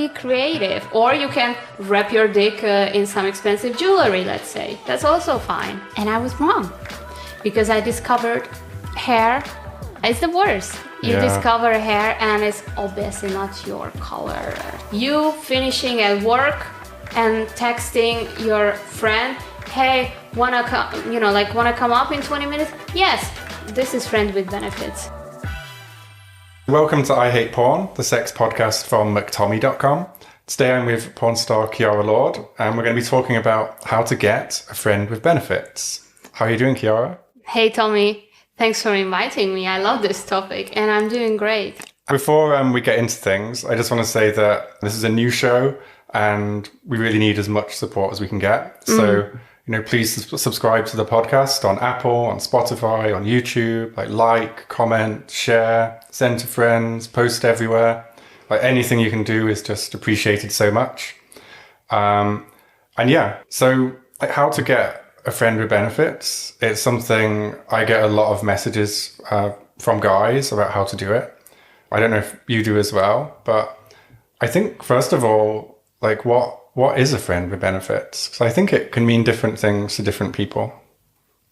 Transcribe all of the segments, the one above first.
be creative. Or you can wrap your dick in some expensive jewelry, let's say. That's also fine. And I was wrong. Because I discovered hair is the worst. You discover hair and it's obviously not your color. You finishing at work and texting your friend, hey, wanna come up in 20 minutes? Yes, this is friend with benefits. Welcome to I Hate Porn, the sex podcast from McTommy.com. Today I'm with porn star Kiara Lord, and we're going to be talking about how to get a friend with benefits. How are you doing, Kiara? Hey, Tommy. Thanks for inviting me. I love this topic, and I'm doing great. Before we get into things, I just want to say that this is a new show, and we really need as much support as we can get. So, please subscribe to the podcast on Apple, on Spotify, on YouTube. Like, comment, share, send to friends, post everywhere. Anything you can do is just appreciated so much. So how to get a friend with benefits. It's something I get a lot of messages from guys about how to do it. I don't know if you do as well, but I think first of all, what is a friend with benefits? Because I think it can mean different things to different people.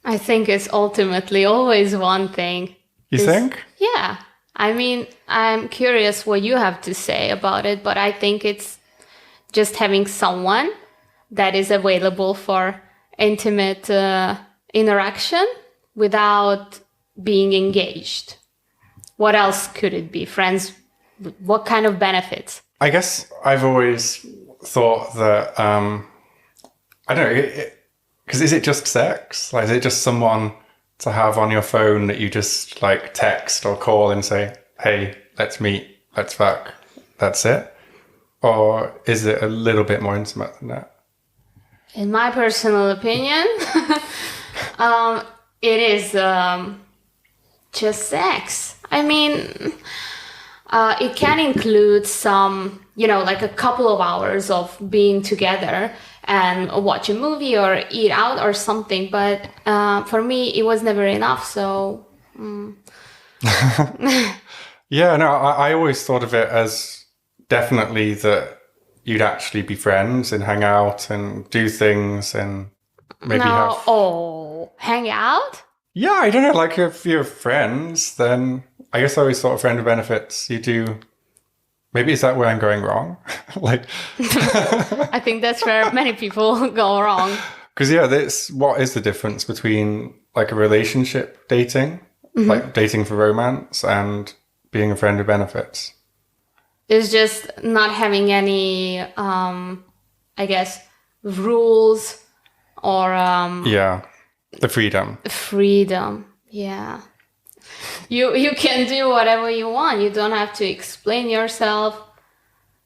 I think it's ultimately always one thing. You think? Yeah. I mean, I'm curious what you have to say about it, but I think it's just having someone that is available for intimate interaction without being engaged. What else could it be? Friends, what kind of benefits? I guess I've always thought that, I don't know, because is it just sex? Is it just someone to have on your phone that you just text or call and say, hey, let's meet, let's fuck, that's it? Or is it a little bit more intimate than that? In my personal opinion, it is just sex. I mean, it can include some, a couple of hours of being together and watch a movie or eat out or something. But for me, it was never enough. So, Yeah, no, I always thought of it as definitely that you'd actually be friends and hang out and do things and maybe hang out? Yeah, I don't know. If you're friends, then I guess I always thought of friend with benefits. You do. Maybe is that where I'm going wrong? I think that's where many people go wrong. Because what is the difference between a relationship dating, dating for romance, and being a friend with benefits? It's just not having any, rules or... the freedom. Freedom, yeah. You can do whatever you want. You don't have to explain yourself.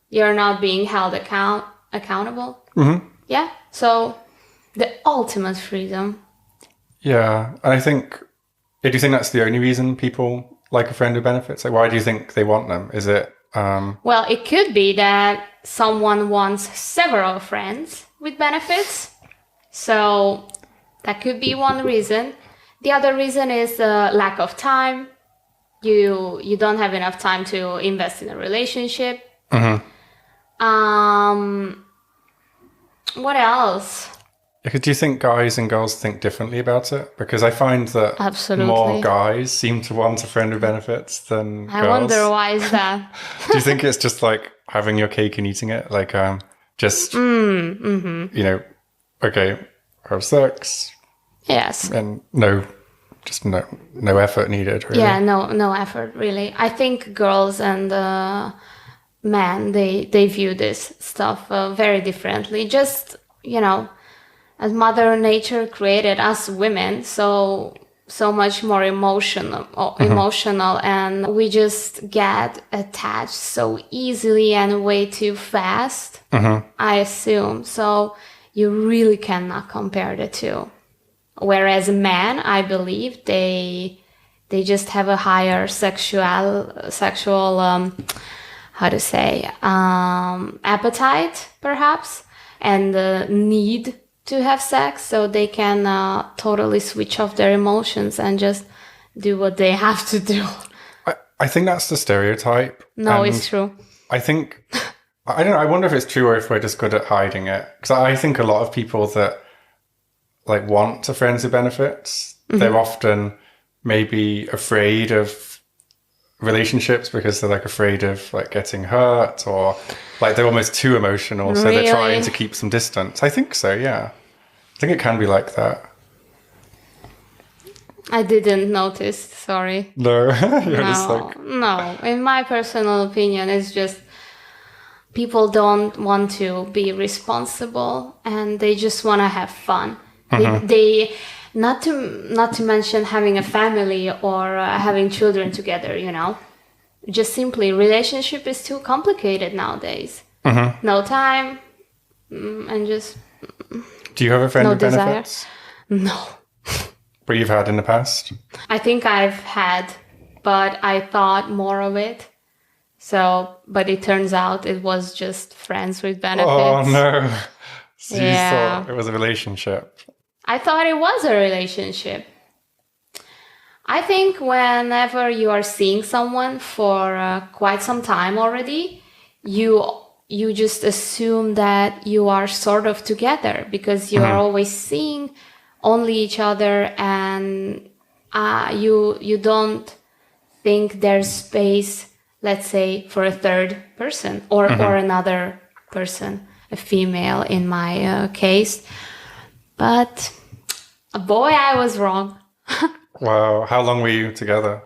You're not being held accountable. Mm-hmm. Yeah, so the ultimate freedom. Yeah, and I think... Do you think that's the only reason people like a friend with benefits? Why do you think they want them? Is it... Well, it could be that someone wants several friends with benefits. So that could be one reason. The other reason is lack of time. You don't have enough time to invest in a relationship. Mm-hmm. What else? Do you think guys and girls think differently about it? Because I find that more guys seem to want a friend with benefits than girls. I wonder why is that? Do you think it's just having your cake and eating it? Okay, have sex. Yes. And no effort needed, really. Yeah, no effort, really. I think girls and men, they view this stuff very differently. Just, as Mother Nature created us women, so much more emotional, and we just get attached so easily and way too fast, I assume. So you really cannot compare the two. Whereas men, I believe, they just have a higher sexual appetite, perhaps, and the need to have sex, so they can totally switch off their emotions and just do what they have to do. I think that's the stereotype. No, it's true. I think I don't know. I wonder if it's true or if we're just good at hiding it. Because I think a lot of people that like want a friends with benefits, they're often maybe afraid of relationships because they're like afraid of like getting hurt, or like they're almost too emotional. So they're trying Really? to keep some distance. I think so. Yeah. I think it can be like that. I didn't notice, sorry. No, you're just No, like, no. In my personal opinion, it's just people don't want to be responsible and they just want to have fun. They not to mention having a family or having children together, you know. Just simply relationship is too complicated nowadays. No time and just do you have a friend no with desire. benefits? No. But you've had in the past? I think I've had, but I thought more of it. So, but it turns out it was just friends with benefits. Oh, no. So you Yeah. thought it was a relationship. I thought it was a relationship. I think whenever you are seeing someone for quite some time already, you just assume that you are sort of together because you are always seeing only each other, and you don't think there's space, let's say, for a third person or another person, a female in my case. But boy, I was wrong. Wow. How long were you together?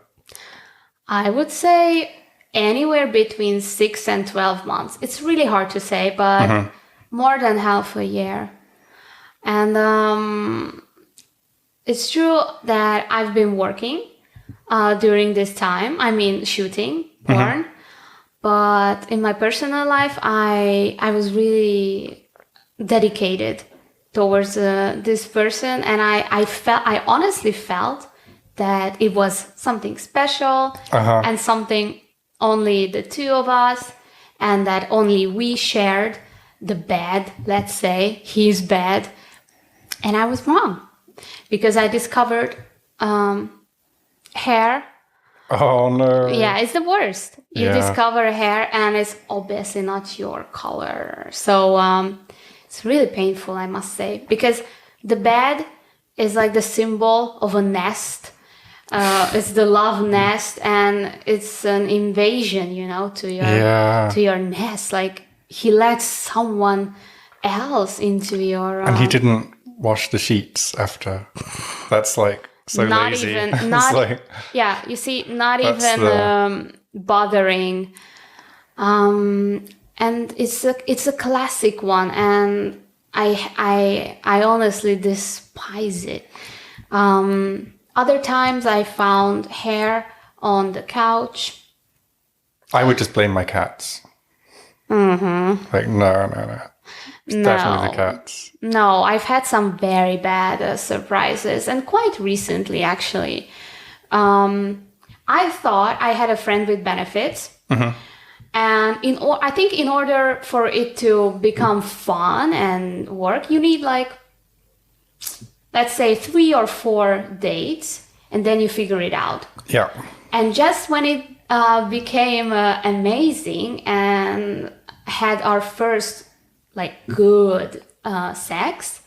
I would say anywhere between 6 and 12 months. It's really hard to say, but more than half a year. And it's true that I've been working during this time. I mean, shooting porn. But in my personal life, I was really dedicated towards this person, and I honestly felt that it was something special and something only the two of us, and that only we shared the bed, let's say, his bed. And I was wrong because I discovered hair. Oh, no. Yeah, it's the worst. You Yeah. discover hair and it's obviously not your color. So it's really painful, I must say, because the bed is like the symbol of a nest. It's the love nest, and it's an invasion, you know, to your nest. Like he lets someone else into your. And he didn't wash the sheets after. That's like so not lazy. even It's not like, yeah, you see, not That's even bothering. And it's a classic one, and I honestly despise it. Other times I found hair on the couch. I would just blame my cats. Like, no. It's definitely the cats. No, I've had some very bad surprises, and quite recently, actually. I thought I had a friend with benefits, and I think in order for it to become fun and work, you need like, let's say, 3 or 4 dates, and then you figure it out. Yeah. And just when it became amazing and had our first like good sex,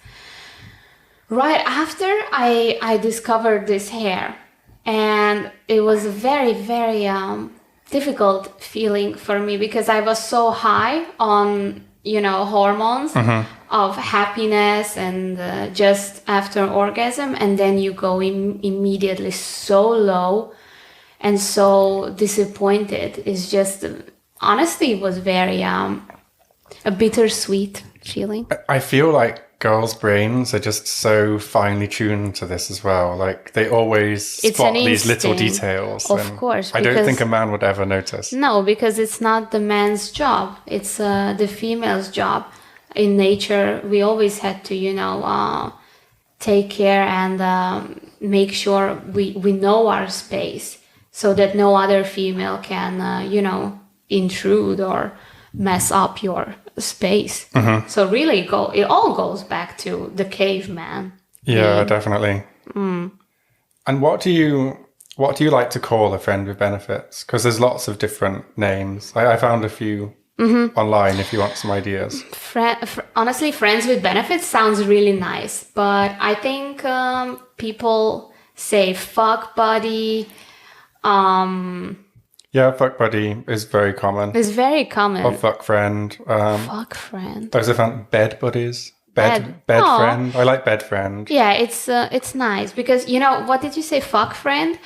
right after I discovered this hair, and it was a very, very difficult feeling for me because I was so high on, you know, hormones of happiness and just after orgasm, and then you go immediately so low and so disappointed. It's just, honestly, it was very a bittersweet feeling. I feel like girls' brains are just so finely tuned to this as well. Like they always It's spot an these little instinct. details. Of and course, I don't because- think a man would ever notice. No, because it's not the man's job. It's the female's job. In nature, we always had to, you know, take care and make sure we know our space so that no other female can, you know, intrude or mess up your space. So really, it all goes back to the caveman. Yeah, definitely. And what do you like to call a friend with benefits? Because there's lots of different names. I found a few online if you want some ideas. Honestly, friends with benefits sounds really nice, but I think people say fuck buddy. Yeah, fuck buddy is very common. It's very common. Or fuck friend. Fuck friend. There's a fan bed buddies. Bed Aw. friend. I like bed friend. Yeah, it's nice because what did you say? Fuck friend.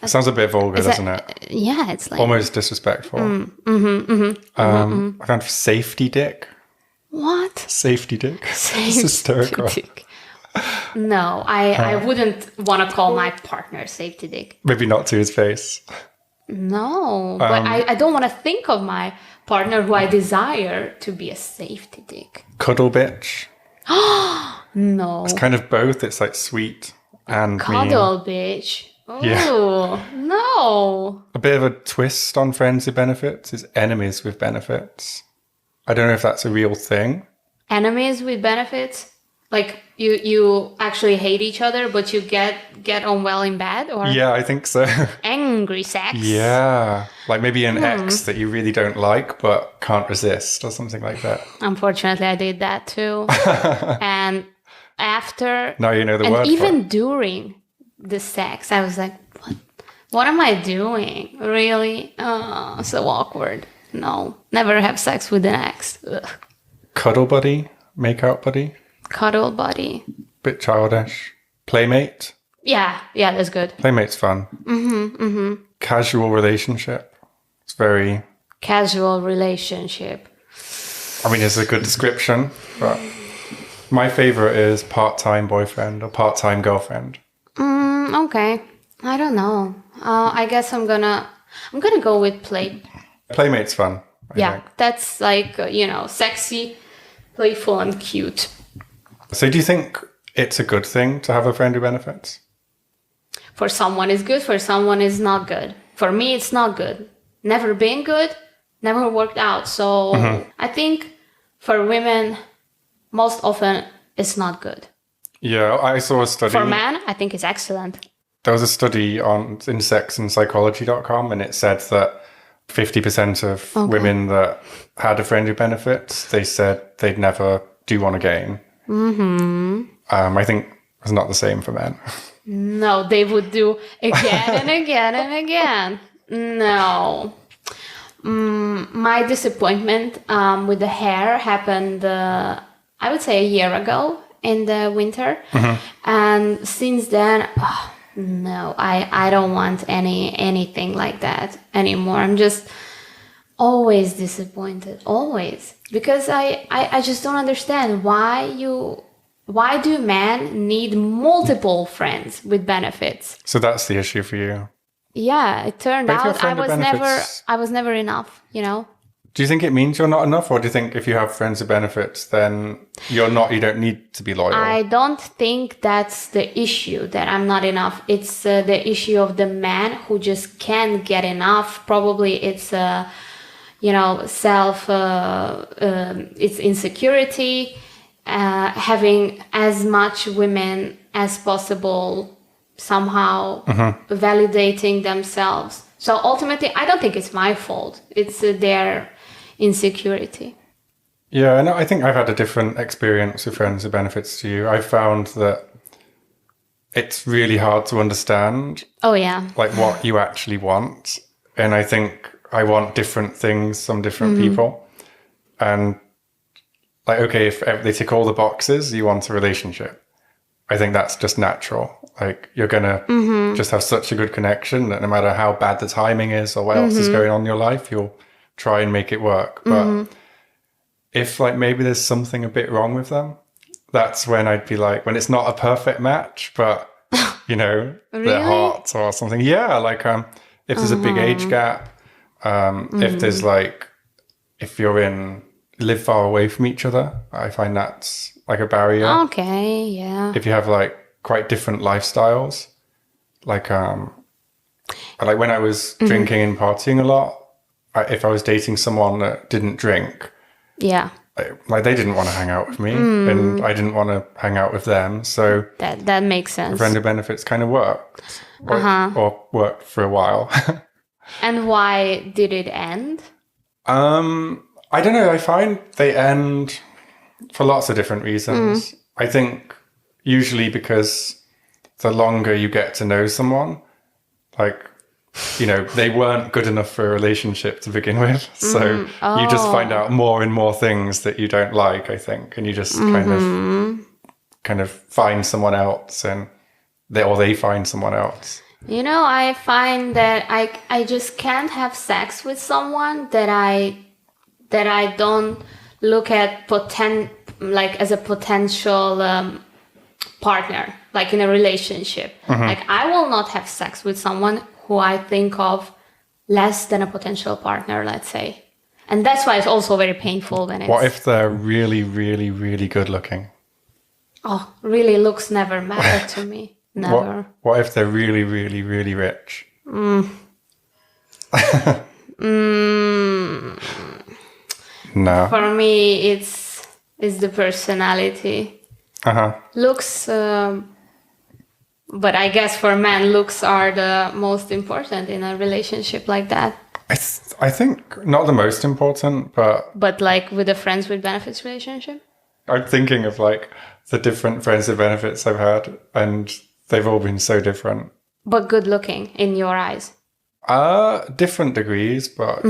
It sounds a bit vulgar, doesn't it? Yeah, it's like Almost disrespectful. I found safety dick. what? Safety dick. It's hysterical. Dick. No, I wouldn't want to call my partner safety dick. Maybe not to his face. No, but I don't want to think of my partner who I desire to be a safety dick. Cuddle bitch. No. It's kind of both. It's like sweet and mean. Cuddle bitch. Oh, Yeah. no. A bit of a twist on friends with benefits is enemies with benefits. I don't know if that's a real thing. Enemies with benefits? Like you actually hate each other, but you get on well in bed, or Yeah, I think so. angry sex? Yeah. Like maybe an ex that you really don't like but can't resist or something like that. Unfortunately, I did that too. And after, Now you know the and word for even it. during the sex, I was like, what am I doing? Really? Oh, so awkward. No, never have sex with an ex. Ugh. Cuddle buddy, make out buddy, Cuddle buddy. bit childish. Playmate, Yeah, that's good. playmate's fun. Casual relationship, it's very. Casual relationship. I mean, it's a good description, but my favorite is part-time boyfriend or part-time girlfriend. Okay. I don't know. I guess I'm gonna go with Playmate's fun. I Yeah, think. that's like sexy, playful, and cute. So, do you think it's a good thing to have a friend who benefits? For someone it's good, for someone it's not good. For me, it's not good. Never been good, never worked out. So I think for women, most often it's not good. Yeah, I saw a study. For men, I think it's excellent. There was a study in sexandpsychology.com, and it said that 50% of women that had a friend who benefits, they said they'd never do one again. I think it's not the same for men. No, they would do again and again and again. No. My disappointment with the hair happened, I would say, a year ago in the winter. And since then, no, I don't want anything like that anymore. I'm just always disappointed, always. Because I just don't understand why do men need multiple friends with benefits? So that's the issue for you. Yeah, it turned But if your out friend with benefits- I was never enough, Do you think it means you're not enough, or do you think if you have friends with benefits, then you don't need to be loyal? I don't think that's the issue, that I'm not enough. It's the issue of the man who just can't get enough. Probably it's it's insecurity, having as much women as possible, somehow validating themselves. So ultimately, I don't think it's my fault. It's their insecurity. Yeah, and I think I've had a different experience with friends with benefits to you. I found that it's really hard to understand Oh yeah. like what you actually want. And I think I want different things from different people. And like, okay, if they tick all the boxes, you want a relationship. I think that's just natural. Like you're going to just have such a good connection that no matter how bad the timing is or what else is going on in your life, you'll try and make it work. But if like maybe there's something a bit wrong with them, that's when I'd be like, when it's not a perfect match, but Really? they're hot or something. Yeah. Like, if there's a big age gap, if there's like, if live far away from each other, I find that's like a barrier. Okay, yeah. If you have like quite different lifestyles, like when I was drinking and partying a lot, if I was dating someone that didn't drink, Yeah. like they didn't want to hang out with me and I didn't want to hang out with them. So That makes sense. friend of benefits kind of worked or worked for a while. And why did it end? I don't know. I find they end for lots of different reasons. I think usually because the longer you get to know someone, like, you know, they weren't good enough for a relationship to begin with. So you just find out more and more things that you don't like, I think. And you just kind of find someone else and they find someone else. You know, I find that I just can't have sex with someone that I don't look at as a potential partner, like in a relationship. Like I will not have sex with someone who I think of less than a potential partner, let's say. And that's why it's also very painful when it's... What if they're really, really, really good looking? Oh, really, looks never matter to me. Never. What if they're really, really, really rich? No. For me, it's the personality. Looks, but I guess for men, looks are the most important in a relationship like that. I think not the most important, but... But like with a friends with benefits relationship? I'm thinking of like the different friends with benefits I've had, and they've all been so different. But good looking in your eyes? Different degrees, but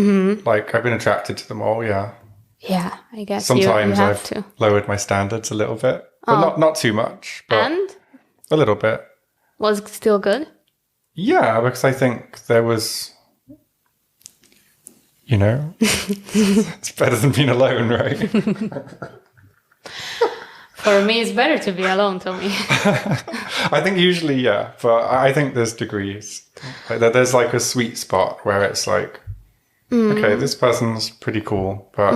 like I've been attracted to them all, yeah. Yeah, I guess sometimes you have I've lowered my standards a little bit, but not too much. But and a little bit. Was it still good? Yeah, because I think there was, you know, it's better than being alone, right? For me, it's better to be alone, Tommy. I think usually, yeah, but I think there's degrees. Like there's like a sweet spot where it's like, okay, this person's pretty cool, but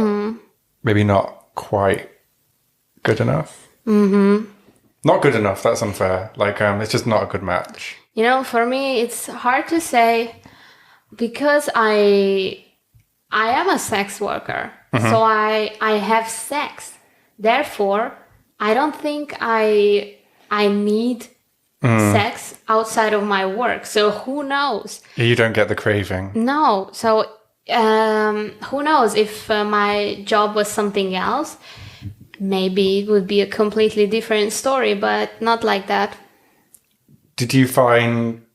maybe not quite good enough. Not good enough, that's unfair. Like, it's just not a good match. You know, for me, it's hard to say because I am a sex worker. So I have sex. Therefore, I don't think I need sex outside of my work. So who knows? You don't get the craving. No. So who knows if my job was something else? Maybe it would be a completely different story, but not like that. Did you find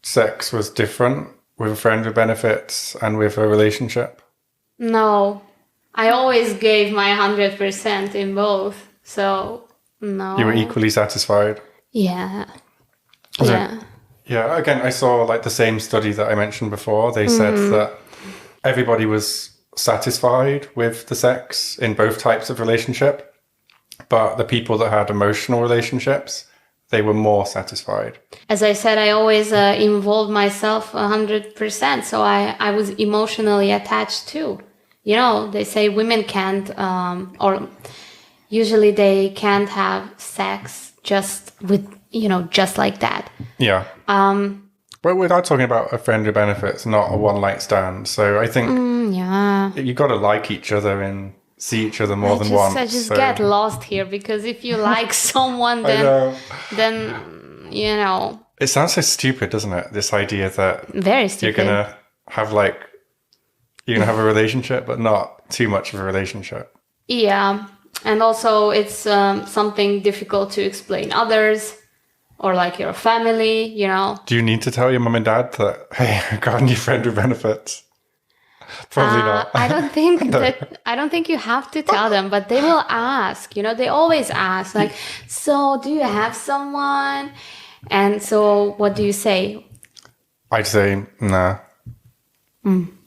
sex was different with a friend with benefits and with a relationship? No. I always gave my 100% in both. So, no. You were equally satisfied? Yeah. Yeah, again, I saw like the same study that I mentioned before. They said that everybody was satisfied with the sex in both types of relationship, but the people that had emotional relationships, they were more satisfied. As I said, I always involved myself 100%, so I was emotionally attached too. You know, they say women can't, or usually they can't have sex just with, you know, just like that. Yeah. But we're not talking about a friend with benefits, not a one night stand. So I think you got to like each other and see each other more than once. I just get lost here because if you like someone, then you know. It sounds so stupid, doesn't it? This idea that very stupid. You're gonna have a relationship, but not too much of a relationship. Yeah, and also it's something difficult to explain others. Or like your family, you know. Do you need to tell your mum and dad that, hey, I got a new friend with benefits? Probably not. I don't think I don't think you have to tell them, but they will ask. You know, they always ask, like, so do you have someone? And so what do you say? I'd say, nah. I'm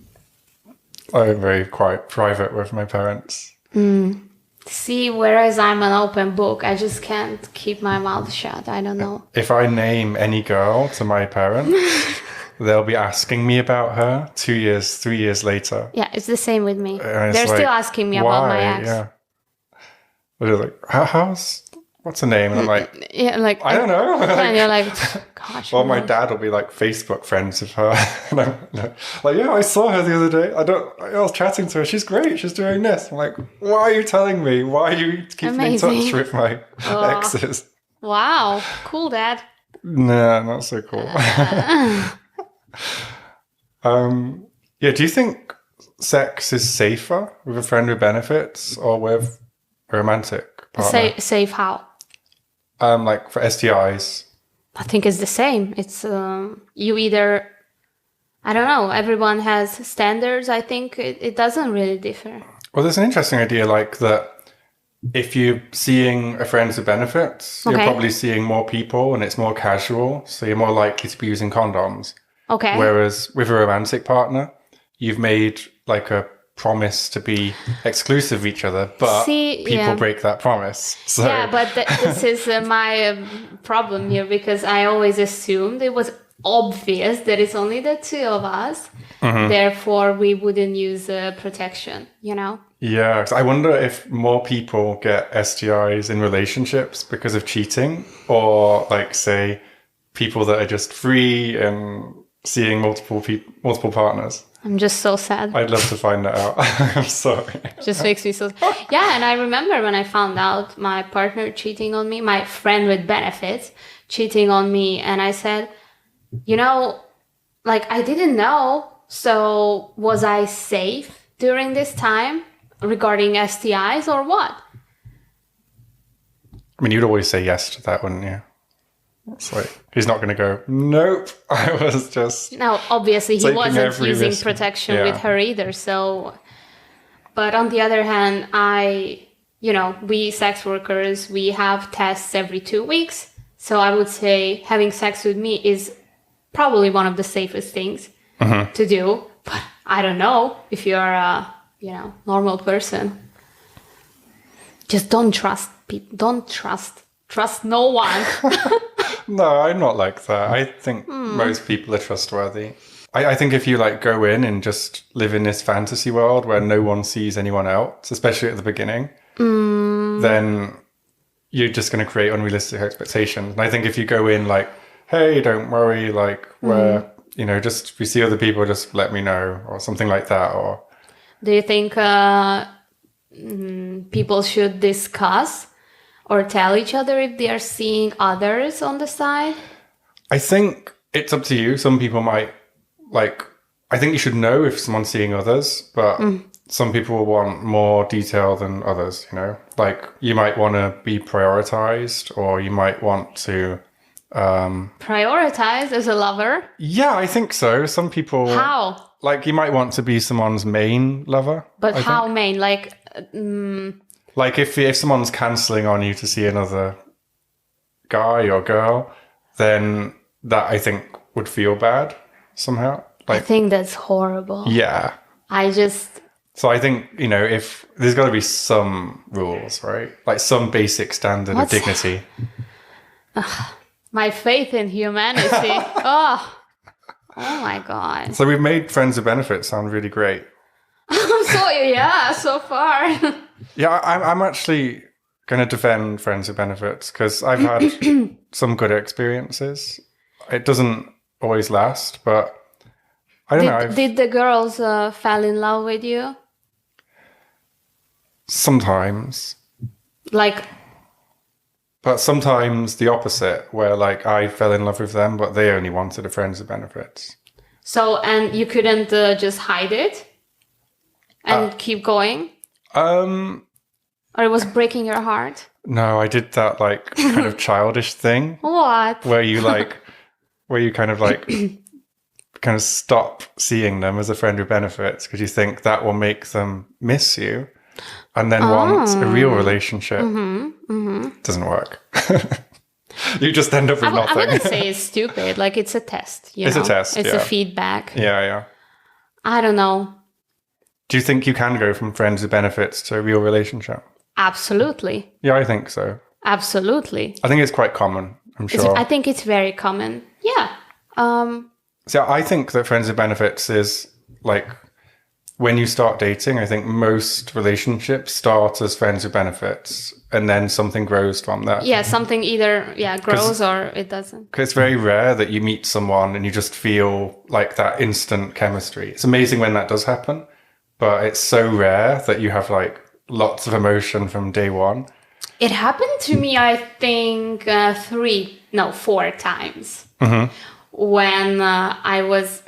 very quite private with my parents. See, whereas I'm an open book, I just can't keep my mouth shut. I don't know. If I name any girl to my parents, they'll be asking me about her 2 years, 3 years later. Yeah, it's the same with me. They're still asking me about my ex. Yeah. They're like, what's her name? And I'm like, yeah, like I don't know. And you're like, gosh. Well, my dad will be like Facebook friends with her. And I'm like, yeah, I saw her the other day. I was chatting to her. She's great. She's doing this. I'm like, why are you telling me? Why are you keeping in touch with my exes? Wow. Cool, Dad. Nah, not so cool. Yeah, do you think sex is safer with a friend with benefits or with a romantic partner? Safe how? Like for STIs. I think it's the same. It's you either, I don't know, everyone has standards. I think it doesn't really differ. Well, there's an interesting idea like that if you're seeing a friend with benefits, you're probably seeing more people and it's more casual, so you're more likely to be using condoms. Okay. Whereas with a romantic partner, you've made like a promise to be exclusive of each other, but people break that promise. So. Yeah, but this is my problem here, because I always assumed it was obvious that it's only the two of us. Therefore, we wouldn't use protection, you know? Yeah, I wonder if more people get STIs in relationships because of cheating, or like, say, people that are just free and seeing multiple partners. I'm just so sad. I'd love to find that out. I'm sorry. Just makes me so... Yeah, and I remember when I found out my partner cheating on me, my friend with benefits cheating on me, and I said, you know, like, I didn't know, so was I safe during this time regarding STIs or what? I mean, you'd always say yes to that, wouldn't you? It's like, he's not going to go, nope, I was just... No, obviously he wasn't using risk. protection with her either, so... But on the other hand, we sex workers, we have tests every 2 weeks, so I would say having sex with me is probably one of the safest things to do, but I don't know if you're a, normal person. Just don't trust people. Don't trust no one. No, I'm not like that. I think most people are trustworthy. I think if you like go in and just live in this fantasy world where no one sees anyone else, especially at the beginning, then you're just going to create unrealistic expectations. And I think if you go in like, hey, don't worry, like where, just if you see other people, just let me know, or something like that. Or do you think people should discuss or tell each other if they are seeing others on the side? I think it's up to you. Some people might I think you should know if someone's seeing others, but some people will want more detail than others, Like you might want to be prioritized, or you might want to... prioritize as a lover? Yeah, I think so. Some people... How? Like you might want to be someone's main lover. But how main? Like... Like if someone's cancelling on you to see another guy or girl, then that I think would feel bad somehow. I think that's horrible. Yeah. So I think, if there's got to be some rules, right? Like some basic standard of dignity. My faith in humanity. Oh my God. So we've made friends with benefits sound really great. So far. Yeah, I'm actually going to defend friends with benefits because I've had some good experiences. It doesn't always last, but I don't know. Did the girls fall in love with you? Sometimes. But sometimes the opposite, where I fell in love with them, but they only wanted a friends with benefits. So, and you couldn't just hide it and keep going? Or it was breaking your heart? No, I did that kind of childish thing. What? Where you kind of stop seeing them as a friend with benefits because you think that will make them miss you and then want a real relationship. Doesn't work. You just end up with nothing. I wouldn't say it's stupid. It's a test. It's a test. It's a feedback. Yeah. I don't know. Do you think you can go from friends with benefits to a real relationship? Absolutely. Yeah, I think so. Absolutely. I think it's quite common, I'm sure. I think it's very common. Yeah. So I think that friends with benefits is when you start dating, I think most relationships start as friends with benefits and then something grows from that. Yeah, something either grows or it doesn't. Because it's very rare that you meet someone and you just feel that instant chemistry. It's amazing when that does happen, but it's so rare that you have lots of emotion from day one. It happened to me, I think, 4 times. When I was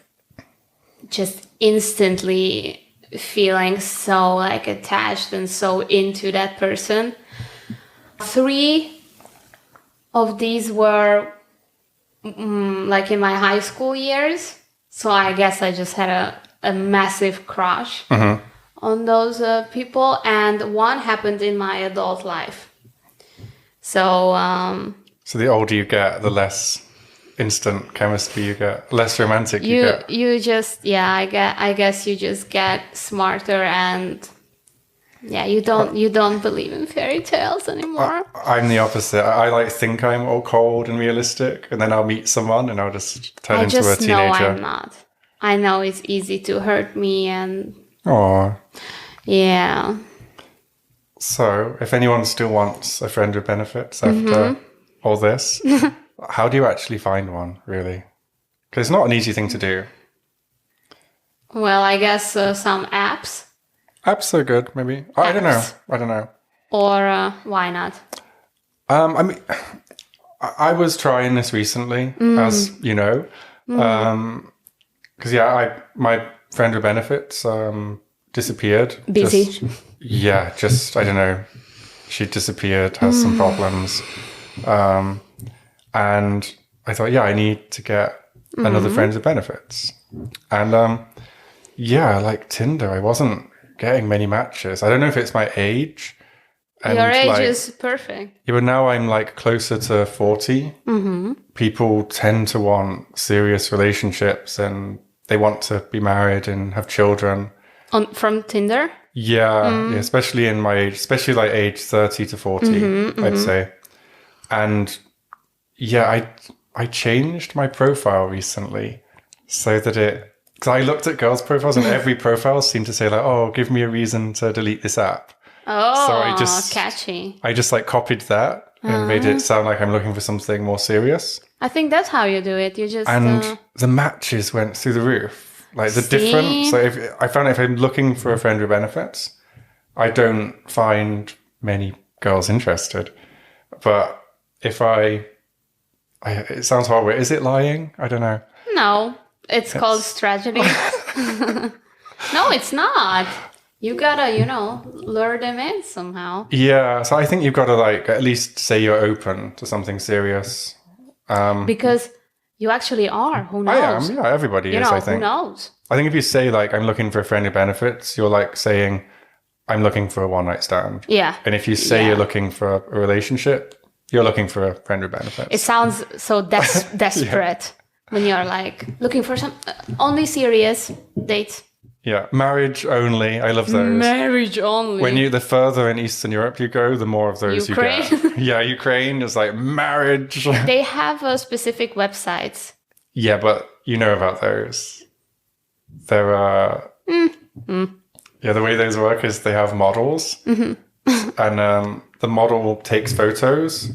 just instantly feeling so like attached and so into that person. 3 of these were like in my high school years. So I guess I just had a massive crush on those people. And 1 happened in my adult life. So... So the older you get, the less instant chemistry you get, less romantic you get. You just, I guess you just get smarter, and you don't believe in fairy tales anymore. I'm the opposite. I like think I'm all cold and realistic, and then I'll meet someone and I'll just turn into a teenager. I just know I'm not. I know it's easy to hurt me, and Aww. Yeah. So if anyone still wants a friend with benefits after all this, how do you actually find one, really? Because it's not an easy thing to do. Well, I guess some apps. Apps are good, maybe. I don't know. Or why not? I mean, I was trying this recently, as you know, because my friend with benefits disappeared. Busy. Just I don't know. She disappeared, has some problems, and I thought, I need to get another friend with benefits, and like Tinder, I wasn't getting many matches. I don't know if it's my age. And your age is perfect. Yeah, but now I'm like closer to 40. People tend to want serious relationships and they want to be married and have children. From Tinder? Yeah, especially in my age, especially like age 30 to 40, I'd say. And I changed my profile recently so that because I looked at girls' profiles and every profile seemed to say like, oh, give me a reason to delete this app. Oh, so catchy. I just like copied that and made it sound like I'm looking for something more serious. I think that's how you do it. You just... And the matches went through the roof. Like the difference. Like I found if I'm looking for a friend with benefits, I don't find many girls interested. But if it sounds horrible. Is it lying? I don't know. No, it's called strategy. No, it's not. You gotta, lure them in somehow. Yeah, so I think you've got to like at least say you're open to something serious. Because you actually are. Who knows? I am. Yeah, everybody is, I think. Who knows? I think if you say like I'm looking for a friend with benefits, you're like saying I'm looking for a one-night stand. Yeah. And if you say you're looking for a relationship, you're looking for a friend with benefits. It sounds so desperate when you're like looking for some only serious dates. Yeah, marriage only. I love those. Marriage only. The further in Eastern Europe you go, the more of those Ukraine. you get. Yeah, Ukraine is like marriage. They have specific websites. Yeah, but you know about those. There are... Yeah, the way those work is they have models. And the model takes photos.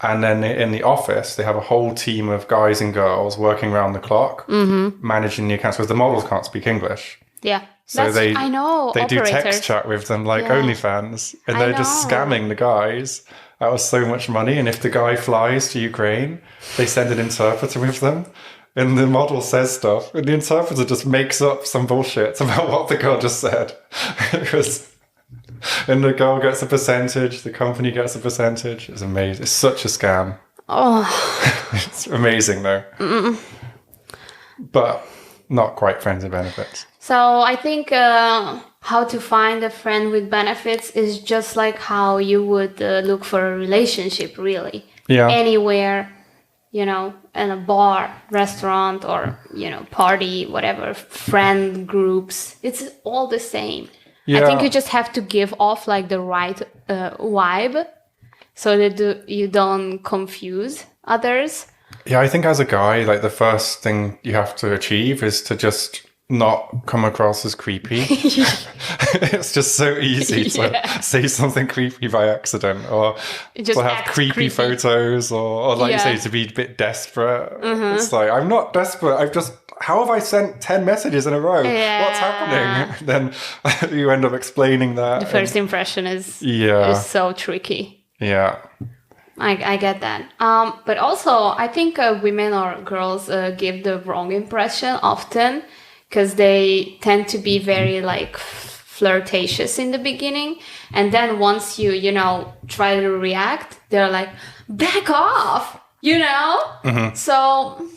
And then in the office, they have a whole team of guys and girls working around the clock, managing the accounts, because the models can't speak English. Yeah. So I know. They do operators. text chat with them like OnlyFans, and they're just scamming the guys out of so much money. And if the guy flies to Ukraine, they send an interpreter with them, and the model says stuff, and the interpreter just makes up some bullshit about what the girl just said. And the girl gets a percentage, the company gets a percentage. It's amazing. It's such a scam. Oh, It's amazing though. But not quite friends with benefits. so I think how to find a friend with benefits is just like how you would look for a relationship, really. Yeah. Anywhere, in a bar, restaurant, or, party, whatever, friend groups. It's all the same. Yeah. I think you just have to give off like the right vibe so that you don't confuse others. Yeah, I think as a guy, like the first thing you have to achieve is to just not come across as creepy. It's just so easy to say something creepy by accident, or just to have creepy photos, or like you say, to be a bit desperate. It's like, I'm not desperate. How have I sent 10 messages in a row? Yeah. What's happening? Then you end up explaining that. The first impression is so tricky. Yeah. I get that. But also, I think women or girls give the wrong impression often, because they tend to be very like flirtatious in the beginning, and then once you know, try to react, they're like, back off, you know. So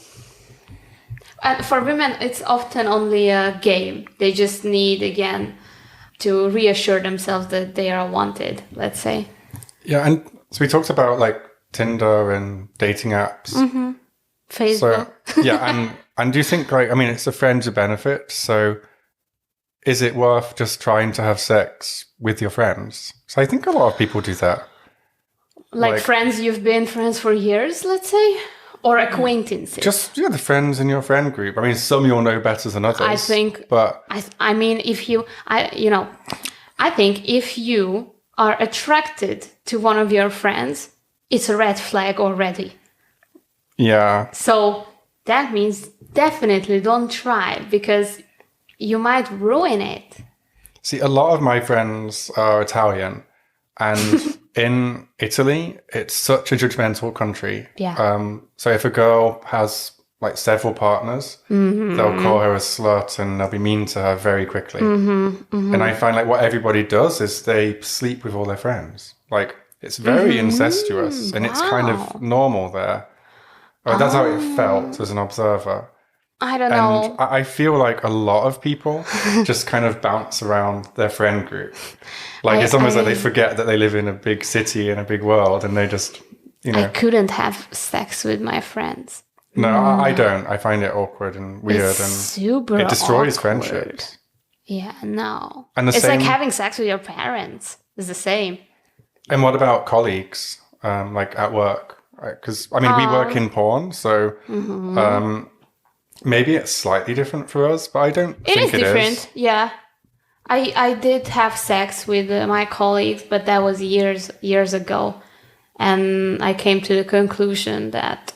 and for women, it's often only a game. They just need, again, to reassure themselves that they are wanted, let's say. Yeah, and so we talked about like Tinder and dating apps. Facebook. So, yeah, and do you think, like, I mean, it's a friends with benefits, so is it worth just trying to have sex with your friends? So I think a lot of people do that. Like friends you've been friends for years, let's say? Or acquaintances? Just, the friends in your friend group. I mean, some you'll know better than others. I think, but I mean, I think if you are attracted to one of your friends, it's a red flag already. yeah. So that means definitely don't try, because you might ruin it. See, a lot of my friends are Italian, and in Italy, it's such a judgmental country. Yeah. So if a girl has like several partners, they'll call her a slut and they'll be mean to her very quickly. And I find like what everybody does is they sleep with all their friends. Like it's very incestuous, and it's kind of normal there. That's how it felt as an observer. I don't know. And I feel like a lot of people just kind of bounce around their friend group. Like it's almost like they forget that they live in a big city and a big world, and they just, I couldn't have sex with my friends. No, I don't. I find it awkward and weird, It's and super it destroys awkward. friendships. Yeah, no. And it's like having sex with your parents. It's the same. And what about colleagues, like at work? Because I mean, we work in porn, so maybe it's slightly different for us, but I don't think it is. It is different, yeah. I did have sex with my colleagues, but that was years ago. And I came to the conclusion that...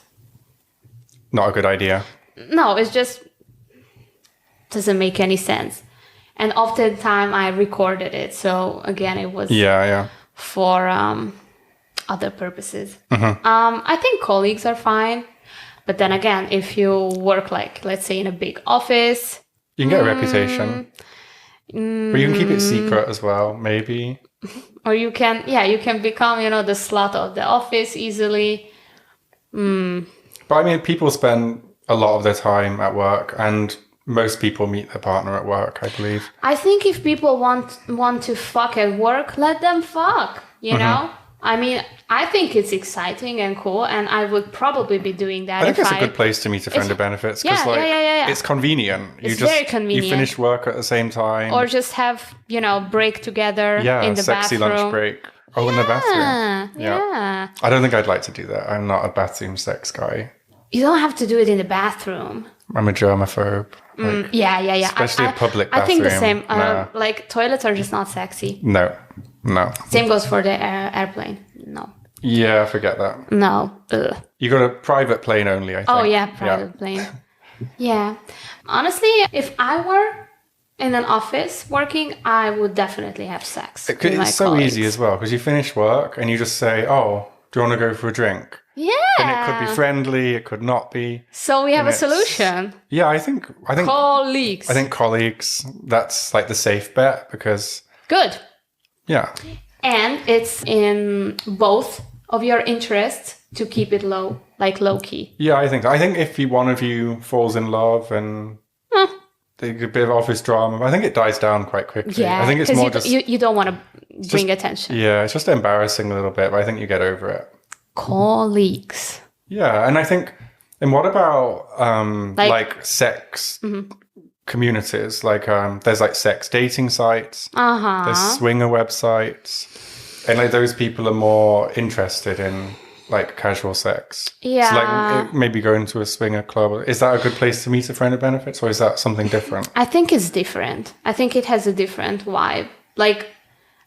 Not a good idea. No, it just doesn't make any sense. And oftentimes I recorded it. So again, it was for other purposes. I think colleagues are fine. But then again, if you work like, let's say in a big office... You can get a reputation. But you can keep it secret as well, maybe. Or you can become, the slut of the office easily. But I mean, people spend a lot of their time at work, and most people meet their partner at work, I believe. I think if people want to fuck at work, let them fuck, you know? I mean, I think it's exciting and cool, and I would probably be doing that. I think it's a good place to meet a friend of benefits, because it's convenient. It's very convenient. You finish work at the same time. Or just have, break together in the sexy bathroom. lunch break. Oh, in the bathroom. Yeah. I don't think I'd like to do that. I'm not a bathroom sex guy. You don't have to do it in the bathroom. I'm a germaphobe. Yeah. Especially a public bathroom. I think the same. Nah. Like, toilets are just not sexy. No. Same goes for the airplane. No. Yeah, forget that. No. Ugh. You got a private plane only, I think. Oh, yeah, private plane. Yeah. Honestly, if I were in an office working, I would definitely have sex with my It's so colleagues. easy as well, because you finish work and you just say, oh, do you want to go for a drink? Yeah. And it could be friendly, it could not be. So we have a solution. Yeah, I think Colleagues. I think colleagues, that's like the safe bet, because Good. yeah. And it's in both of your interests to keep it low key. Yeah, I think so. I think if one of you falls in love and there's a bit of office drama, I think it dies down quite quickly. Yeah, I think it's more just you don't want to bring attention. Yeah, it's just embarrassing a little bit, but I think you get over it. Colleagues. Yeah, and I think, and what about like sex communities? Like there's like sex dating sites, there's swinger websites, and like those people are more interested in like casual sex. Yeah. So like maybe going to a swinger club. Is that a good place to meet a friend of benefits, or is that something different? I think it's different. I think it has a different vibe. Like,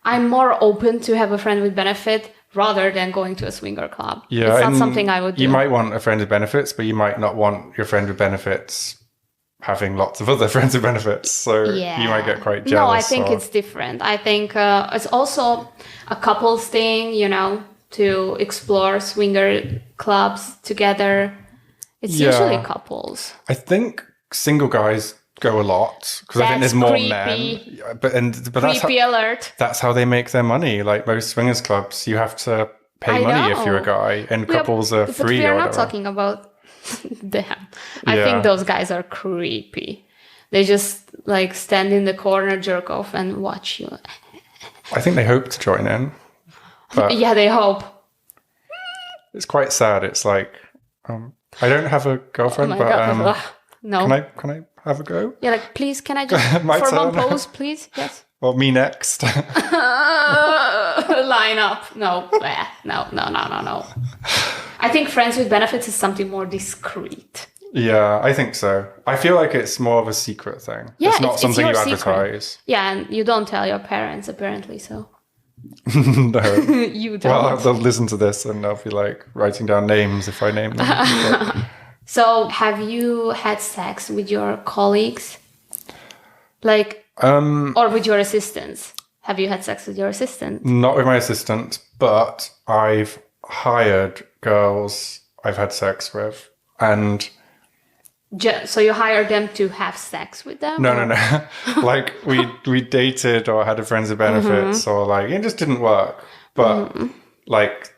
I'm more open to have a friend with benefit rather than going to a swinger club. Yeah, it's not something I would do. You might want a friend with benefits, but you might not want your friend with benefits having lots of other friends with benefits. So you might get quite jealous. No, I think it's different. I think it's also a couples thing, to explore swinger clubs together. It's usually couples. I think single guys go a lot because I think there's That's more creepy. men. Yeah, but that's Creepy alert. that's how they make their money. Like most swingers clubs, you have to pay I money know. if you're a guy, and couples are But free we or are whatever. not talking about them. I Yeah. think those guys are creepy. They just like stand in the corner, jerk off, and watch you. I think they hope to join in, but Yeah, they hope. it's quite sad. It's like I don't have a girlfriend, but Ugh, no. can I have a go? Yeah, like, please, can I just My for one turn. pose, please? Yes. Well, me next. Line up. No. No. I think friends with benefits is something more discreet. Yeah, I think so. I feel like it's more of a secret thing. Yeah, it's not something your you secret. advertise. Yeah, and you don't tell your parents apparently, so No. you don't. Well, they'll listen to this and they'll be like writing down names if I name them. But So, have you had sex with your colleagues? Like, or with your assistants? Have you had sex with your assistant? not with my assistant, but I've hired girls I've had sex with. And So you hired them to have sex with them? no. Like we dated or had a friends with benefits or like it just didn't work. But like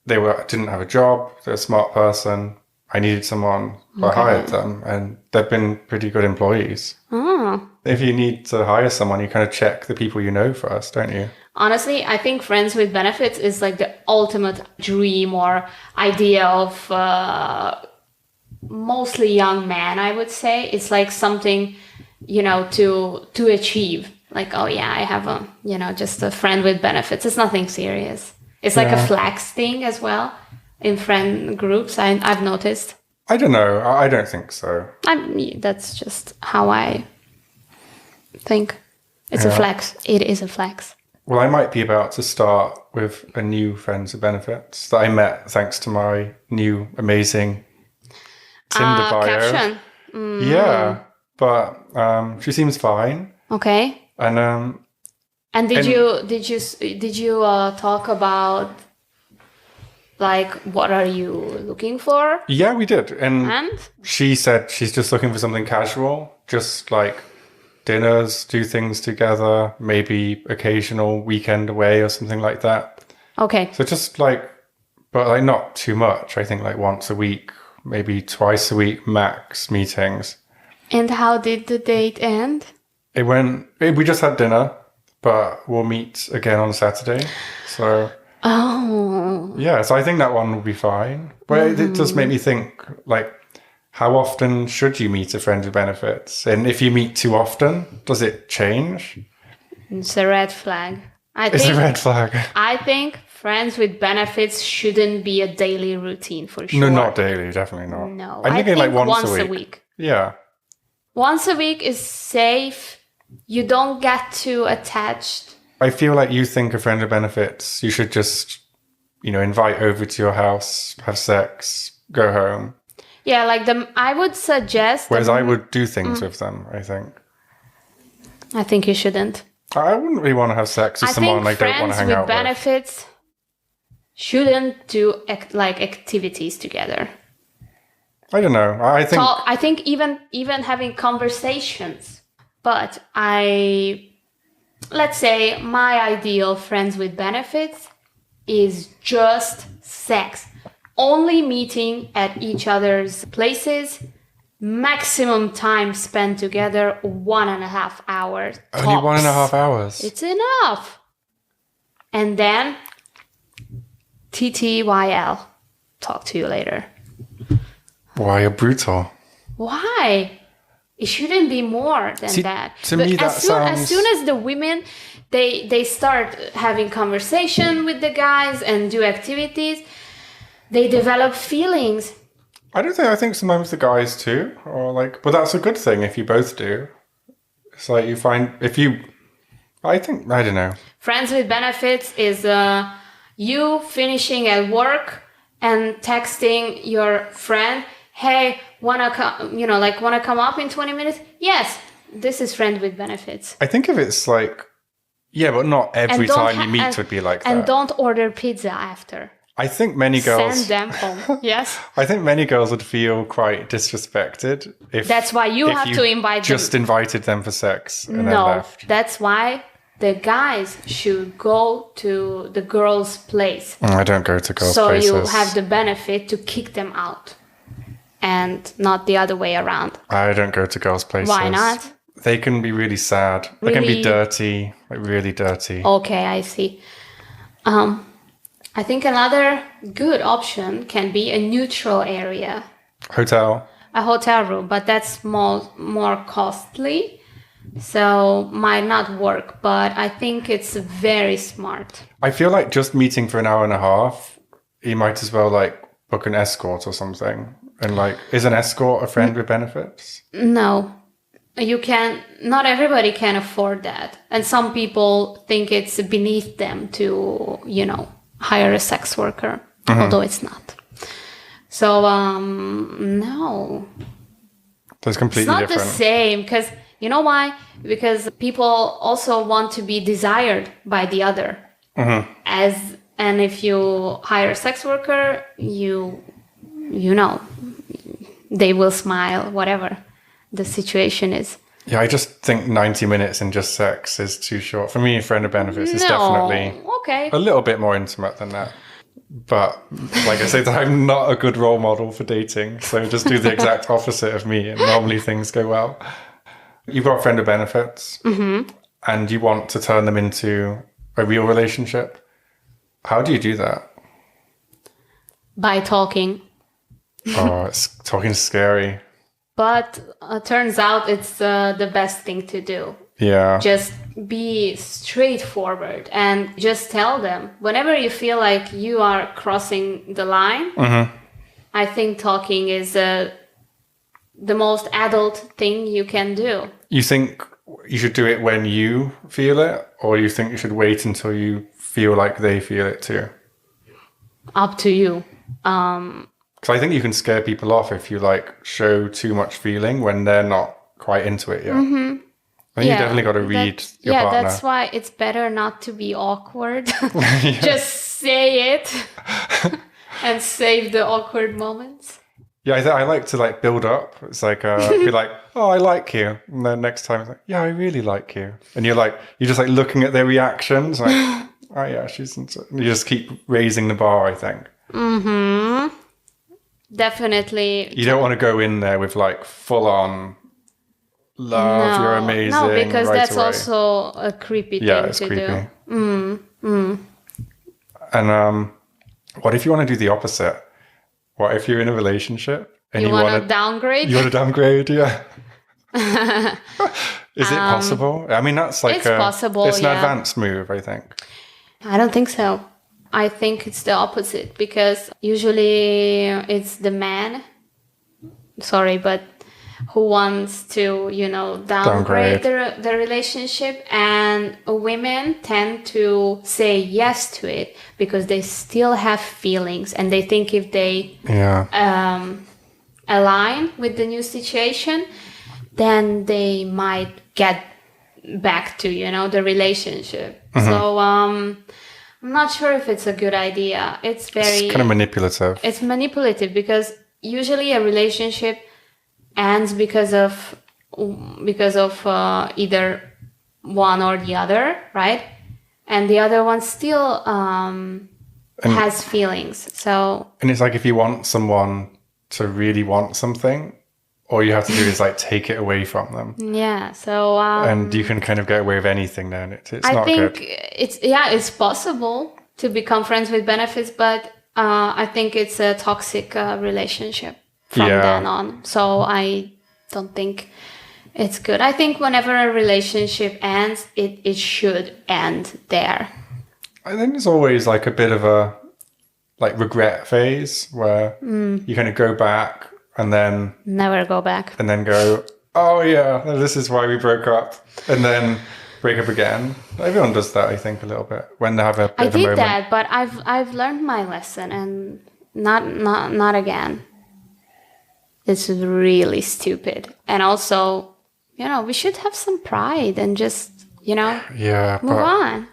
they didn't have a job, they're a smart person. I needed someone, so I hired them, and they've been pretty good employees. Oh. If you need to hire someone, you kind of check the people you know first, don't you? Honestly, I think friends with benefits is like the ultimate dream or idea of mostly young men, I would say. It's like something, to achieve. Like, oh yeah, I have just a friend with benefits. It's nothing serious. It's like a flex thing as well in friend groups. I've noticed. I don't know. I don't think so. That's just how I think. It's a flex. It is a flex. Well, I might be about to start with a new friends with benefits that I met thanks to my new amazing Tinder bio. Caption. Yeah, but she seems fine. Okay. And did you talk about like what are you looking for? yeah, we did. And She said she's just looking for something casual, just like dinners, do things together, maybe occasional weekend away or something like that. okay. So just like, but like not too much. I think like once a week, maybe twice a week max meetings. And how did the date end? We just had dinner, but we'll meet again on Saturday. So Oh. yeah, so I think that one will be fine. But it does make me think, like, how often should you meet a friend with benefits? And if you meet too often, does it change? It's a red flag. It's a red flag. I think friends with benefits shouldn't be a daily routine for sure. No, not daily, definitely not. No, I'm I thinking think like once a week. Yeah. Once a week is safe. You don't get too attached. I feel like you think a friend with benefits, you should just, invite over to your house, have sex, go home. Yeah, like I would suggest. Whereas I would do things with them, I think. I think you shouldn't. I wouldn't really want to have sex with someone I don't want to hang out with benefits shouldn't do activities together. I don't know. I think I think even having conversations. But let's say my ideal friends with benefits is just sex. Only meeting at each other's places. Maximum time spent together, 1.5 hours. only tops. 1.5 hours. It's enough. And then TTYL. Talk to you later. Why, you're brutal. Why? It shouldn't be more than that. To me, that sounds... As soon as the women, they start having conversation with the guys and do activities, they develop feelings. I think sometimes the guys too, but that's a good thing if you both do. It's like you find, I don't know. Friends with benefits is you finishing at work and texting your friend, hey, wanna come up in 20 minutes? Yes, this is friend with benefits. I think if it's like, yeah, but not every time you meet would be like that. And don't order pizza after. I think many girls... Send them home. Yes. I think many girls would feel quite disrespected if... That's why you have to invite them. Just invited them for sex and then No, left. that's why the guys should go to the girls' place. I don't go to girls' so places. you have the benefit to kick them out and not the other way around. I don't go to girls' places. Why not? They can be really sad. They can be dirty, like really dirty. Okay, I see. I think another good option can be a neutral area. Hotel. A hotel room, but that's more costly, so might not work. But I think it's very smart. I feel like just meeting for an hour and a half, you might as well like book an escort or something. And like, is an escort a friend with benefits? No. You can, not everybody can afford that. And some people think it's beneath them to, hire a sex worker, although it's not. So, no. That's completely it's not different. the same, because you know why? Because people also want to be desired by the other. And if you hire a sex worker, you know, they will smile, whatever the situation is. Yeah, I just think 90 minutes in just sex is too short. For me, a friend of benefits is definitely a little bit more intimate than that. But like I said, I'm not a good role model for dating. So just do the exact opposite of me and normally things go well. You've got a friend of benefits and you want to turn them into a real relationship. How do you do that? By talking. Oh, talking is scary. But turns out it's the best thing to do. Yeah. Just be straightforward and just tell them. Whenever you feel like you are crossing the line, I think talking is the most adult thing you can do. You think you should do it when you feel it, or you think you should wait until you feel like they feel it too? Up to you. Because I think you can scare people off if you like show too much feeling when they're not quite into it yet. I think you definitely got to read your partner. Yeah, that's why it's better not to be awkward. Just say it and save the awkward moments. Yeah, I like to like build up. It's like be like, oh, I like you, and then next time it's like, yeah, I really like you, and you're just like looking at their reactions, like, oh yeah, she's into it. You just keep raising the bar, I think. Definitely. You don't want to go in there with like full on love, you're amazing. No, because right that's away. also a creepy thing it's to creepy. do. And what if you want to do the opposite? What if you're in a relationship and you want to downgrade? You want to downgrade, yeah. Is it possible? I mean, that's like it's possible. It's an advanced move, I think. I don't think so. I think it's the opposite, because usually it's the man, who wants to, downgrade the relationship, and women tend to say yes to it because they still have feelings, and they think if they align with the new situation, then they might get back to, the relationship. So, I'm not sure if it's a good idea. It's kind of manipulative. It's manipulative because usually a relationship ends because of either one or the other, right? And the other one still has feelings. So, and it's like if you want someone to really want something, all you have to do is like take it away from them. Yeah. So and you can kind of get away with anything then. It's not good. I think it's possible to become friends with benefits, but I think it's a toxic relationship from then on. So I don't think it's good. I think whenever a relationship ends, it should end there. I think there's always like a bit of a like regret phase where you kind of go back and then never go back, and then go, oh yeah, this is why we broke up, and then break up again. Everyone does that, I think, a little bit when they have a bit of a moment. I did that, but I've learned my lesson, and not again. It's really stupid, and also, we should have some pride and just move on.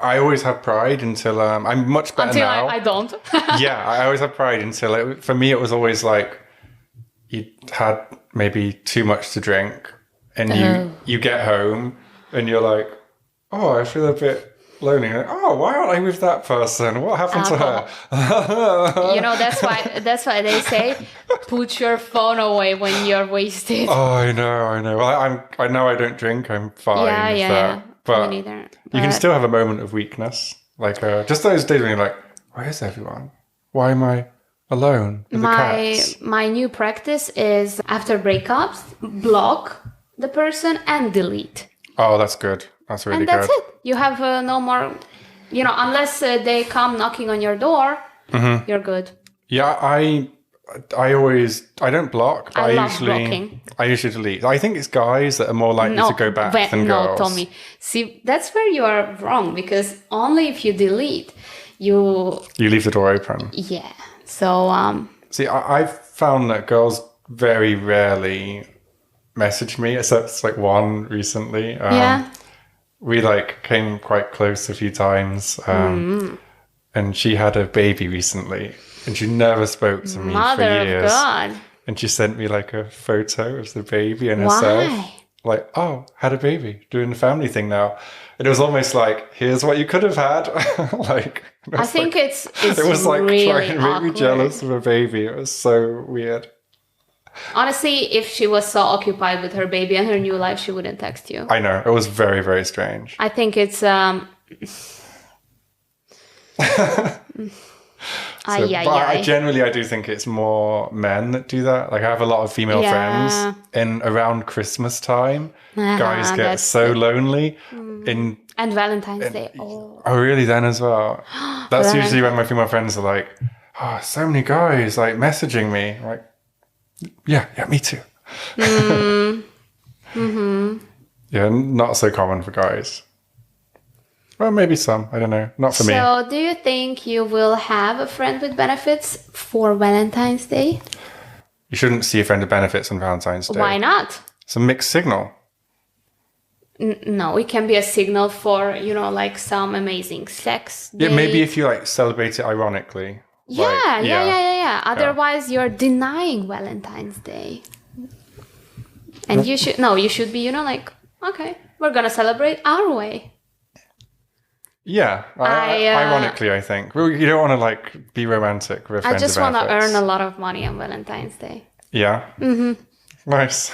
I always have pride until I'm much better Until now. I don't. Yeah, I always have pride until for me it was always like you had maybe too much to drink and you get home and you're like, oh, I feel a bit lonely. Like, oh, why aren't I with that person? What happened to her? That's why they say put your phone away when you're wasted. Oh, I know. Well, I know I don't drink. I'm fine with that. But me neither. you can still have a moment of weakness. Like just those days when you're like, where is everyone? Why am I alone with the cats? My new practice is after breakups, block the person and delete. Oh, that's good. That's really good. And that's it. You have no more, unless they come knocking on your door, you're good. Yeah, I don't block. I love blocking. I usually delete. I think it's guys that are more likely to go back than girls. No, Tommy. See, that's where you are wrong, because only if you delete, you leave the door open. Yeah. So see, I've found that girls very rarely message me, except like one recently. We came quite close a few times, and she had a baby recently, and she never spoke to me for years. Of God. And she sent me like a photo of the baby and herself. Like, oh, had a baby, doing the family thing now. And it was almost like, here's what you could have had. I think it's it was like really trying to make awkward. me jealous of a baby. It was so weird. Honestly, if she was so occupied with her baby and her new life, she wouldn't text you. I know. It was very, very strange. I think it's... Generally, I do think it's more men that do that. Like, I have a lot of female friends, and around Christmas time, guys get so lonely. And Valentine's Day. Oh, really? Then as well? That's usually when my female friends are like, oh, so many guys like messaging me. I'm like, yeah, me too. Yeah, not so common for guys. Well, maybe some. I don't know. Not for me. So, do you think you will have a friend with benefits for Valentine's Day? You shouldn't see a friend with benefits on Valentine's Day. Why not? It's a mixed signal. No, it can be a signal for, like some amazing sex day. Yeah, maybe if you celebrate it ironically. Yeah. Otherwise, you're denying Valentine's Day. And you should be, okay, we're going to celebrate our way. Yeah, ironically, I think. Well, you don't want to be romantic with friends. I just want to earn a lot of money on Valentine's Day. Yeah? Mm-hmm. Nice.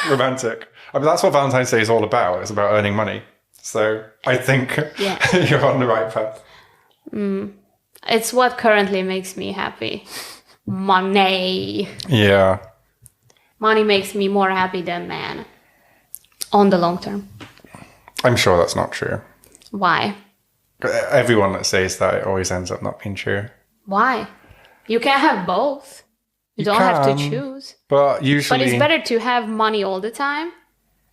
Romantic. I mean, that's what Valentine's Day is all about. It's about earning money. So I think you're on the right path. It's what currently makes me happy. Money. Yeah. Money makes me more happy than man. On the long term. I'm sure that's not true. Why? Everyone that says that, it always ends up not being true. Why? You can have both. You don't have to choose. But usually... But it's better to have money all the time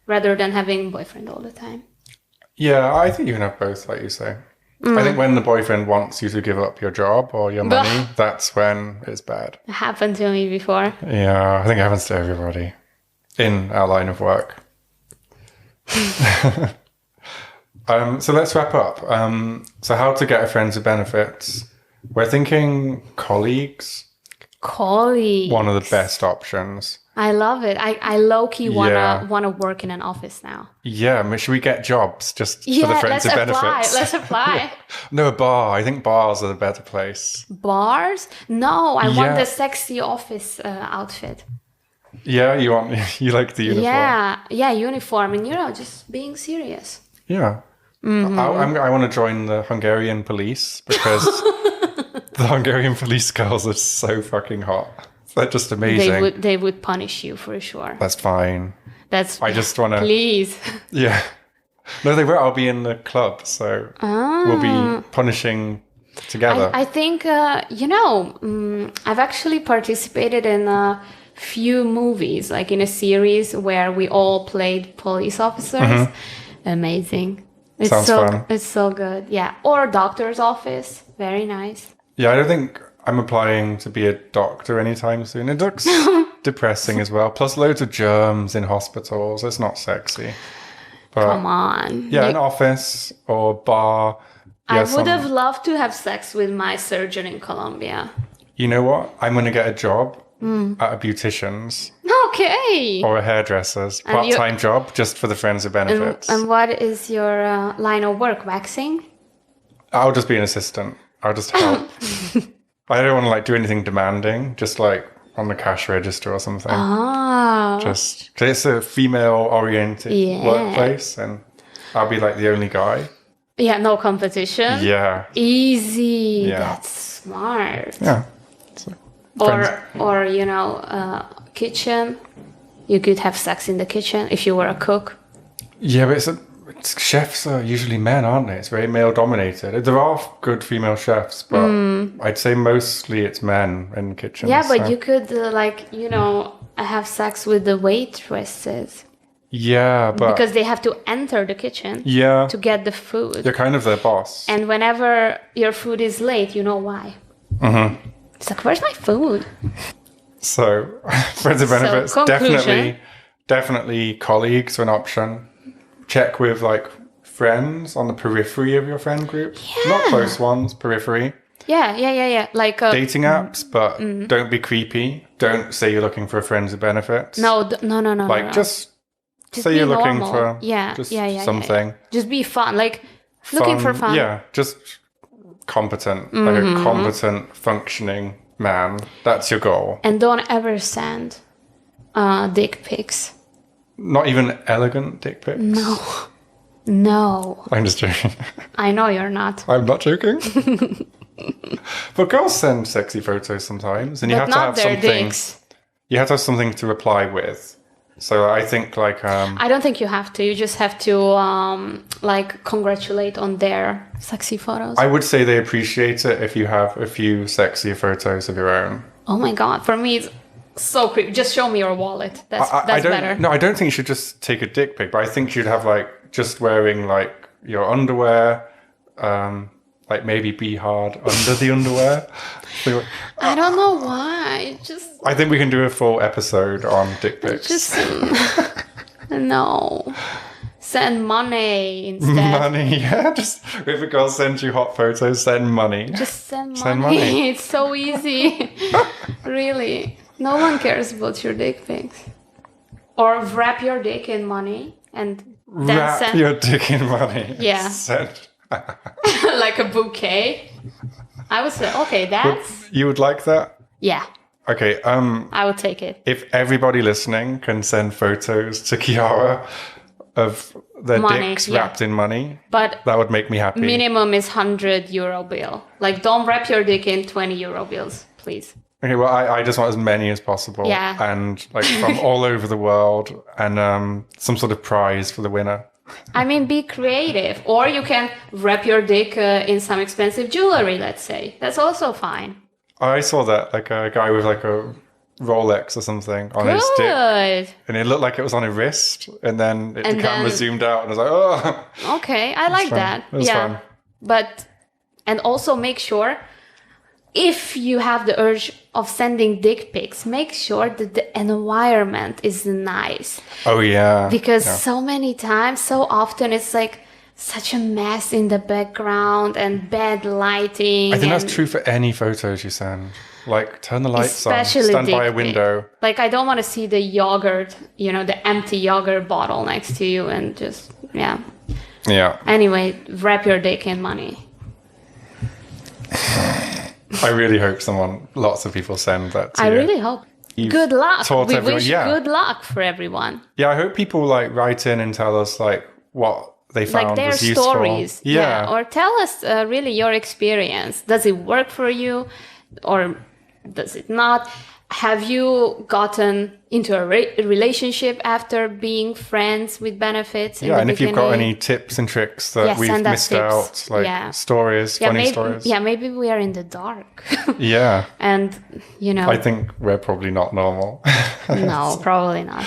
rather than having a boyfriend all the time. Yeah, I think you can have both, like you say. I think when the boyfriend wants you to give up your job or your money, that's when it's bad. It happened to me before. Yeah, I think it happens to everybody in our line of work. So let's wrap up. So how to get a friend with benefits. We're thinking colleagues. Colleagues. One of the best options. I love it. I low-key wanna work in an office now. Yeah, I mean, should we get jobs just for the friends with benefits? Let's apply. No, a bar. I think bars are the better place. Bars? No, I want the sexy office outfit. Yeah, you like the uniform. Yeah, uniform, and just being serious. Yeah. Mm-hmm. I want to join the Hungarian police because the Hungarian police girls are so fucking hot. They're just amazing. They would punish you for sure. That's fine. I just want to... Please. Yeah. No, they will. I'll be in the club, so we'll be punishing together. I think, I've actually participated in a few movies, like in a series where we all played police officers. Mm-hmm. Amazing. Sounds fun. It's so good. Yeah. Or doctor's office. Very nice. Yeah, I don't think I'm applying to be a doctor anytime soon. It looks depressing as well. Plus loads of germs in hospitals. It's not sexy. But, come on. Yeah, an office or bar. I would have loved to have sex with my surgeon in Colombia. You know what? I'm going to get a job at a beautician's. Okay. Or a hairdresser's. Part-time job, just for the friends with benefits. And what is your line of work? Waxing? I'll just be an assistant. I'll just help. I don't want to like do anything demanding, just like on the cash register or something. Ah. Just, 'cause it's a female-oriented workplace, and I'll be like the only guy. Yeah, no competition. Yeah. Easy. Yeah. That's smart. Yeah. So, Or kitchen. You could have sex in the kitchen if you were a cook. yeah, but chefs are usually men, aren't they? It's very male-dominated. There are good female chefs, but I'd say mostly it's men in the kitchen. Yeah, but you could have sex with the waitresses. Yeah, but because they have to enter the kitchen to get the food. You're kind of their boss. And whenever your food is late, you know why. Mm-hmm. It's like, where's my food? So, friends of benefits, definitely colleagues are an option. Check with like friends on the periphery of your friend group. Yeah. Not close ones, periphery. Yeah. Like dating apps, but don't be creepy. Don't say you're looking for friends with benefits. No. Like just say you're looking for something. Yeah. Just be fun, like looking for fun. Yeah, just competent, like a competent, functioning man. That's your goal. And don't ever send dick pics. Not even elegant dick pics? No. I'm just joking. I know you're not. I'm not joking. But girls send sexy photos sometimes, and you have to have something. Dicks. You have to have something to reply with. So I think like I don't think you have to. You just have to congratulate on their sexy photos. I would say they appreciate it if you have a few sexy photos of your own. Oh my god, for me it's so creepy. Just show me your wallet. That's better. No, I don't think you should just take a dick pic, but I think you'd have like just wearing like your underwear, like maybe be hard under the underwear. I don't know why. I think we can do a full episode on dick pics. No. Send money instead. Money, yeah. Just if a girl sends you hot photos, send money. Just send money. It's so easy. Really. No one cares about your dick pics. Or wrap your dick in money and then wrap your dick in money. Yeah. Like a bouquet. I would say, okay, that's... You would like that? Yeah. Okay, I would take it. If everybody listening can send photos to Kiara of their dicks wrapped in money, but that would make me happy. Minimum is €100 bill. Like, don't wrap your dick in €20 bills, please. Okay, well, I just want as many as possible. Yeah. And, like, from all over the world, and some sort of prize for the winner. I mean, be creative. Or you can wrap your dick in some expensive jewelry, let's say. That's also fine. I saw that, like, a guy with, like, a Rolex or something on his dick. And it looked like it was on a wrist. And then the camera zoomed out, and I was like, oh. Okay, I like that. It was fun. But, and also make sure... If you have the urge of sending dick pics, make sure that the environment is nice. Oh, yeah. Because so many times, so often, it's like such a mess in the background and bad lighting. I think that's true for any photos you send. Like, turn the lights on, stand by a window. Like, I don't want to see the yogurt, the empty yogurt bottle next to you and just, Yeah. Anyway, wrap your dick in money. I really hope lots of people send that to you. I really hope. Good luck. We wish good luck for everyone. Yeah, I hope people write in and tell us what they found their was useful. Stories. Yeah. Or tell us really your experience. Does it work for you or does it not? Have you gotten into a relationship after being friends with benefits? Yeah, and if you've got any tips and tricks that we've missed out, stories, funny stories. Yeah, maybe we are in the dark. Yeah. And, I think we're probably not normal. No, probably not.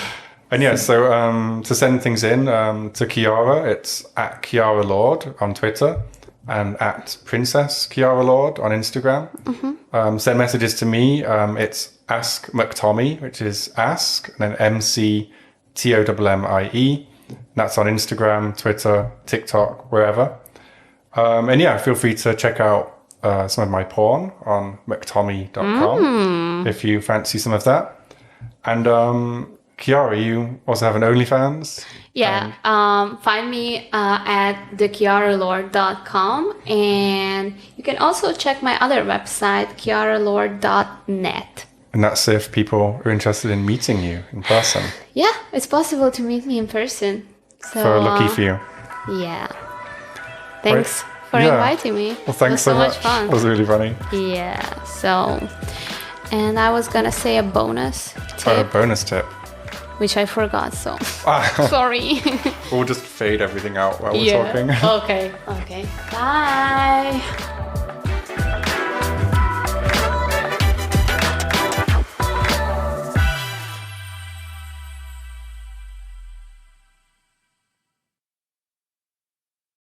And so to send things in to Kiara, it's at Kiara Lord on Twitter. And at Princess Kiara Lord on Instagram. Mm-hmm. Send messages to me. It's Ask McTommy, which is ask, and then MCTOMMIE. That's on Instagram, Twitter, TikTok, wherever. And yeah, feel free to check out some of my porn on mctommy.com if you fancy some of that. And Kiara, you also have an OnlyFans? Yeah, find me at thekiaralord.com, and you can also check my other website, kiaralord.net. And that's if people are interested in meeting you in person. Yeah, it's possible to meet me in person. So, For lucky few. Yeah. Thanks for Yeah. inviting me. Well, thanks it was so much. fun. It was really funny. Yeah, so, and I was gonna say a bonus tip, Bonus tip. which I forgot, so sorry. We'll just fade everything out while we're talking. Okay. Bye.